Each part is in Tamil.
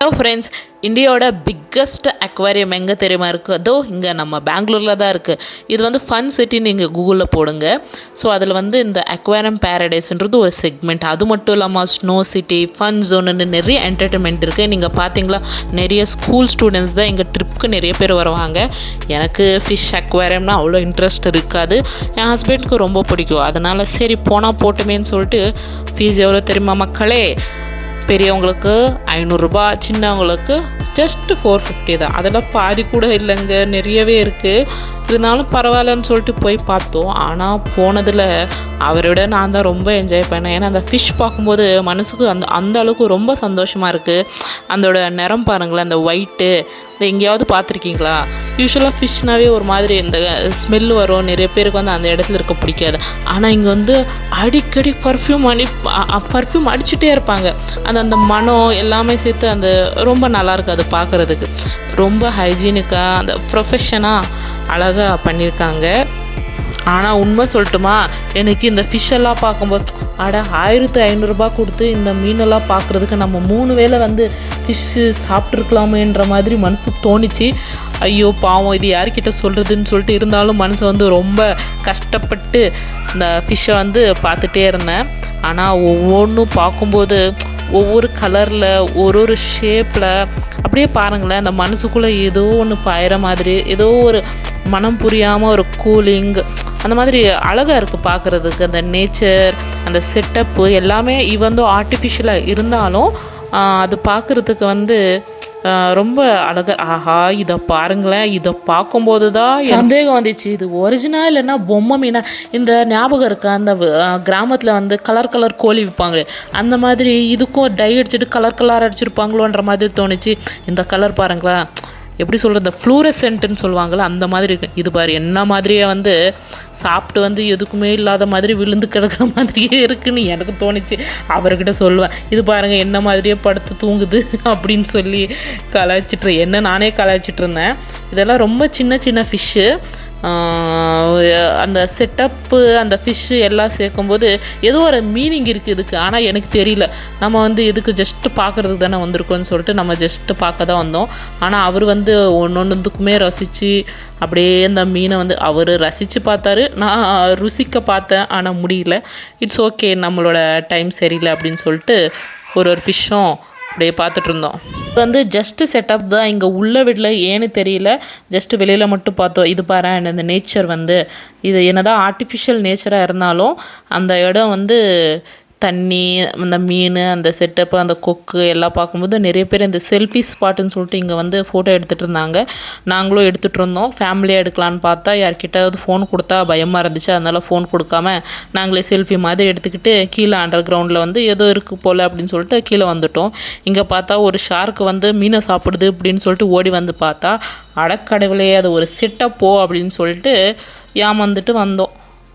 ஹலோ ஃப்ரெண்ட்ஸ், இந்தியாவோட பிக்கஸ்ட் அக்வாரியம் எங்கே தெரியுமா இருக்குது? அதோ இங்கே நம்ம பெங்களூரில் தான் இருக்குது. இது வந்து ஃபன் சிட்டின்னு நீங்கள் கூகுளில் போடுங்க. ஸோ அதில் வந்து இந்த அக்வாரியம் பேரடைஸ்ன்றது ஒரு செக்மெண்ட். அது மட்டும் இல்லாமல் ஸ்னோ சிட்டி, ஃபன் ஜோனுன்னு நிறைய என்டர்டைன்மெண்ட் இருக்குது. நீங்கள் பார்த்தீங்களா, நிறைய ஸ்கூல் ஸ்டூடெண்ட்ஸ் தான் எங்கள் ட்ரிப்புக்கு நிறைய பேர் வருவாங்க. எனக்கு ஃபிஷ் அக்வாரியம்னா அவ்வளோ இன்ட்ரெஸ்ட் இருக்காது. என் ஹஸ்பண்டுக்கு ரொம்ப பிடிக்கும். அதனால் சரி போனால் போட்டுமேன்னு சொல்லிட்டு, ஃபீஸ் எவ்வளோ தெரியுமா மக்களே? பெரியவங்களுக்கு 500 ரூபா, சின்னவங்களுக்கு ஜஸ்ட் 450 தான். அதெல்லாம் பாதி கூட இல்லைங்க, நிறையவே இருக்குது. இதனாலும் பரவாயில்லன்னு சொல்லிட்டு போய் பார்த்தோம். ஆனால் போனதில் அவரை விட நான் தான் ரொம்ப என்ஜாய் பண்ணேன். ஏன்னா அந்த ஃபிஷ் பார்க்கும்போது மனசுக்கு அந்த அளவுக்கு ரொம்ப சந்தோஷமாக இருக்குது. அதோட நிறம் பாருங்களேன், அந்த ஒயிட்டு. இந்த எங்கேயாவது பார்த்துருக்கீங்களா? யூஸ்வலாக ஃபிஷ்னாவே ஒரு மாதிரி இந்த ஸ்மெல் வரும். நிறைய பேருக்கு வந்து அந்த இடத்துல இருக்க பிடிக்காது. ஆனால் இங்கே வந்து அடிக்கடி பர்ஃப்யூம் அடிச்சுட்டே இருப்பாங்க. அந்த மனம் எல்லாமே சேர்த்து அந்த ரொம்ப நல்லாயிருக்கு அது பார்க்குறதுக்கு. ரொம்ப ஹைஜீனிக்காக அந்த ப்ரொஃபஷனாக அழகாக பண்ணியிருக்காங்க. ஆனால் உண்மை சொல்லட்டுமா, எனக்கு இந்த ஃபிஷ்ஷெல்லாம் பார்க்கும்போது 1500 ரூபா கொடுத்து இந்த மீனெல்லாம் பார்க்குறதுக்கு நம்ம 3 வேளை வந்து ஃபிஷ்ஷு சாப்பிட்ருக்கலாமேன்ற மாதிரி மனசுக்கு தோணிச்சு. ஐயோ பாவம், இது யார்கிட்ட சொல்கிறதுன்னு சொல்லிட்டு இருந்தாலும் மனசை வந்து ரொம்ப கஷ்டப்பட்டு இந்த ஃபிஷ்ஷை வந்து பார்த்துட்டே இருந்தேன். ஆனால் ஒவ்வொன்றும் பார்க்கும்போது ஒவ்வொரு கலரில் ஒரு ஷேப்பில் அப்படியே பாருங்களேன், அந்த மனசுக்குள்ளே ஏதோ ஒன்று பாயிற மாதிரி, ஏதோ ஒரு மனம் புரியாமல் ஒரு கூலிங், அந்த மாதிரி அழகாக இருக்குது பார்க்குறதுக்கு. அந்த நேச்சர், அந்த செட்டப்பு எல்லாமே வந்து ஆர்டிஃபிஷியலாக இருந்தாலும் அது பார்க்குறதுக்கு வந்து ரொம்ப அழகாக. ஆஹா, இதை பாருங்களேன், இதை பார்க்கும்போது தான் சந்தேகம் வந்துச்சு, இது ஒரிஜினல் இல்லைன்னா பொம்மை மீனா? இந்த ஞாபகம் இருக்கா, அந்த கிராமத்தில் வந்து கலர் கோழி விற்பாங்களே, அந்த மாதிரி இதுக்கும் டை அடிச்சுட்டு கலர் அடிச்சிருப்பாங்களோன்ற மாதிரி தோணுச்சு. இந்த கலர் பாருங்களேன், எப்படி சொல்கிறது, இந்த ஃப்ளூரசென்ட்டுன்னு சொல்லுவாங்கள்ல, அந்த மாதிரி இருக்குது. இது பாரு, என்ன மாதிரியே வந்து சாப்பிட்டு வந்து எதுக்குமே இல்லாத மாதிரி விழுந்து கிடக்கிற மாதிரியே இருக்குன்னு எனக்கு தோணுச்சு. அவர்கிட்ட சொல்லுவேன், இது பாருங்கள் என்ன மாதிரியே படுத்து தூங்குது அப்படின்னு சொல்லி நானே கலாய்ச்சிட்டு இருந்தேன். இதெல்லாம் ரொம்ப சின்ன ஃபிஷ்ஷு. அந்த செட்டப்பு, அந்த ஃபிஷ்ஷு எல்லாம் சேர்க்கும்போது ஏதோ ஒரு மீனிங் இருக்குது இதுக்கு. ஆனால் எனக்கு தெரியல. நம்ம வந்து இதுக்கு ஜஸ்ட்டு பார்க்குறதுக்கு தானே வந்திருக்கோன்னு சொல்லிட்டு நம்ம ஜஸ்ட்டு பார்க்க தான் வந்தோம். ஆனால் அவர் வந்து ஒன்றுக்குமே ரசித்து அப்படியே அந்த மீனை வந்து அவர் ரசித்து பார்த்தாரு. நான் ருசிக்க பார்த்தேன், ஆனால் முடியல. இட்ஸ் ஓகே, நம்மளோட டைம் சரியில்லை அப்படின்னு சொல்லிட்டு ஒரு ஃபிஷ்ஷும் அப்படியே பார்த்துட்டு இருந்தோம். இது வந்து ஜஸ்ட்டு செட்டப் தான், இங்கே உள்ள வீட்டில் ஏன்னு தெரியல, ஜஸ்ட்டு வெளியில் மட்டும் பார்த்தோம். இது பாரு, இந்த நேச்சர் வந்து இது என்னதான் ஆர்டிஃபிஷியல் நேச்சராக இருந்தாலும் அந்த இடம் வந்து தண்ணி, அந்த மீன், அந்த செட்டப்பு, அந்த கொக்கு எல்லாம் பார்க்கும்போது நிறைய பேர் இந்த செல்ஃபி ஸ்பாட்டுன்னு சொல்லிட்டு இங்கே வந்து ஃபோட்டோ எடுத்துகிட்டு இருந்தாங்க. நாங்களும் எடுத்துகிட்டு இருந்தோம். ஃபேமிலியாக எடுக்கலான்னு பார்த்தா யார்கிட்டாவது ஃபோன் கொடுத்தா பயமாக இருந்துச்சு. அதனால் ஃபோன் கொடுக்காம நாங்களே செல்ஃபி மாதிரி எடுத்துக்கிட்டு கீழே அண்டர் கிரவுண்டில் வந்து ஏதோ இருக்குது போல் அப்படின்னு சொல்லிட்டு கீழே வந்துட்டோம். இங்கே பார்த்தா ஒரு ஷார்க்கு வந்து மீனை சாப்பிடுது அப்படின்னு சொல்லிட்டு ஓடி வந்து பார்த்தா, அடக்கடவுளே அது ஒரு செட்டப்போ அப்படின்னு சொல்லிட்டு ஏமாந்துட்டு வந்தோம்.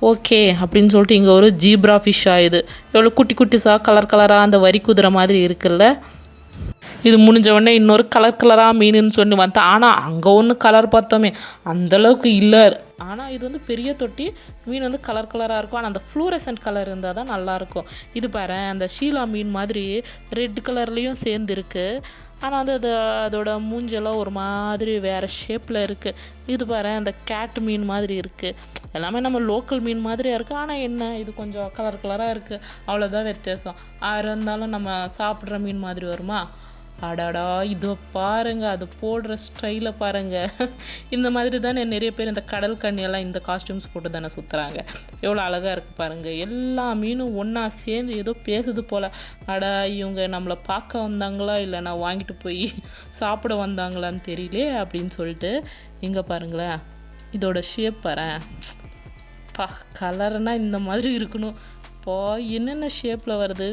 ஓகே அப்படின்னு சொல்லிட்டு இங்கே ஒரு ஜீப்ரா ஃபிஷ் ஆகுது. எவ்வளோ குட்டிஸாக கலராக அந்த வரி குதிரை மாதிரி இருக்குல்ல. இது முடிஞ்ச உடனே இன்னொரு கலராக மீனுன்னு சொல்லி வந்தேன். ஆனால் அங்கே ஒன்று கலர் பார்த்தோமே, அந்தளவுக்கு இல்லை. ஆனால் இது வந்து பெரிய தொட்டி, மீன் வந்து கலராக இருக்கும். ஆனால் அந்த ஃப்ளூரசன்ட் கலர் இருந்தால் தான் நல்லாயிருக்கும். இது பாரு, அந்த ஷீலா மீன் மாதிரி ரெட் கலர்லேயும் சேர்ந்துருக்கு. ஆனால் வந்து அதோட மூஞ்செல்லாம் ஒரு மாதிரி வேறு ஷேப்பில் இருக்குது. இது பாரு, அந்த கேட் மீன் மாதிரி இருக்குது. எல்லாமே நம்ம லோக்கல் மீன் மாதிரியாக இருக்குது. ஆனால் என்ன, இது கொஞ்சம் கலராக இருக்குது, அவ்வளோதான் வித்தியாசம். இருந்தாலும் நம்ம சாப்பிட்ற மீன் மாதிரி வருமா? அடாடா, இதோ பாருங்கள், அது போடுற ஸ்டைலை பாருங்கள். இந்த மாதிரி தானே நிறைய பேர் இந்த கடல் கண்ணியெல்லாம் இந்த காஸ்டியூம்ஸ் போட்டு தானே சுற்றுறாங்க. எவ்வளோ அழகாக இருக்குது பாருங்கள். எல்லா மீனும் ஒன்றா சேர்ந்து ஏதோ பேசுது போல். அடா, இவங்க நம்மளை பார்க்க வந்தாங்களா இல்லை நான் வாங்கிட்டு போய் சாப்பிட வந்தாங்களான்னு தெரியலே அப்படின்னு சொல்லிட்டு. இங்கே பாருங்களேன், இதோட ஷேப் பாரேன், கலர்னால் இந்த மாதிரி இருக்கணும். இப்போ என்னென்ன ஷேப்பில் வருது,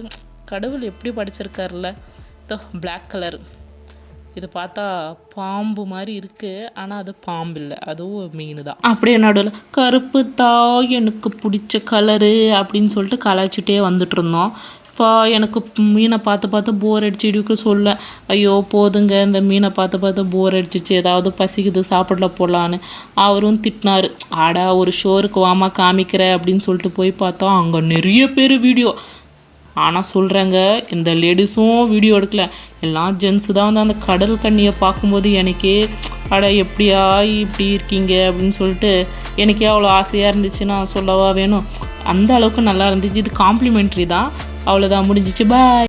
கடவுள் எப்படி படிச்சிருக்காருல்ல. பிளாக் கலர், இது பார்த்தா பாம்பு மாதிரி இருக்குது, ஆனால் அது பாம்பு இல்லை, அதுவும் மீன் தான். அப்படியே நடுவில் கருப்பு தான் எனக்கு பிடிச்ச கலரு அப்படின்னு சொல்லிட்டு கலாய்ச்சிட்டே வந்துட்டு இருந்தோம். இப்போ எனக்கு மீனை பார்த்து போர் அடிச்சுட்டு சொல்ல, ஐயோ போதுங்க, இந்த மீனை பார்த்து போர் அடிச்சிச்சு, ஏதாவது பசிக்குது சாப்பிடல போடலான்னு. அவரும் திட்டினார். ஆடா, ஒரு ஷோருக்கு வாமா காமிக்கிற அப்படின்னு சொல்லிட்டு போய் பார்த்தா அங்கே நிறைய பேர் வீடியோ ஆனால் சொல்கிறேங்க, இந்த லேடிஸும் வீடியோ எடுக்கல, எல்லாம் ஜென்ஸு தான் வந்து அந்த கடல் கண்ணியை பார்க்கும்போது எனக்கே அட எப்படியா இப்படி இருக்கீங்க அப்படின்னு சொல்லிட்டு எனக்கே அவ்வளோ ஆசையாக இருந்துச்சு. நான் சொல்லவா வேணும், அந்த அளவுக்கு நல்லா இருந்துச்சு. இது காம்ப்ளிமெண்ட்ரி தான். அவ்வளோதான், முடிஞ்சிச்சு. பாய்.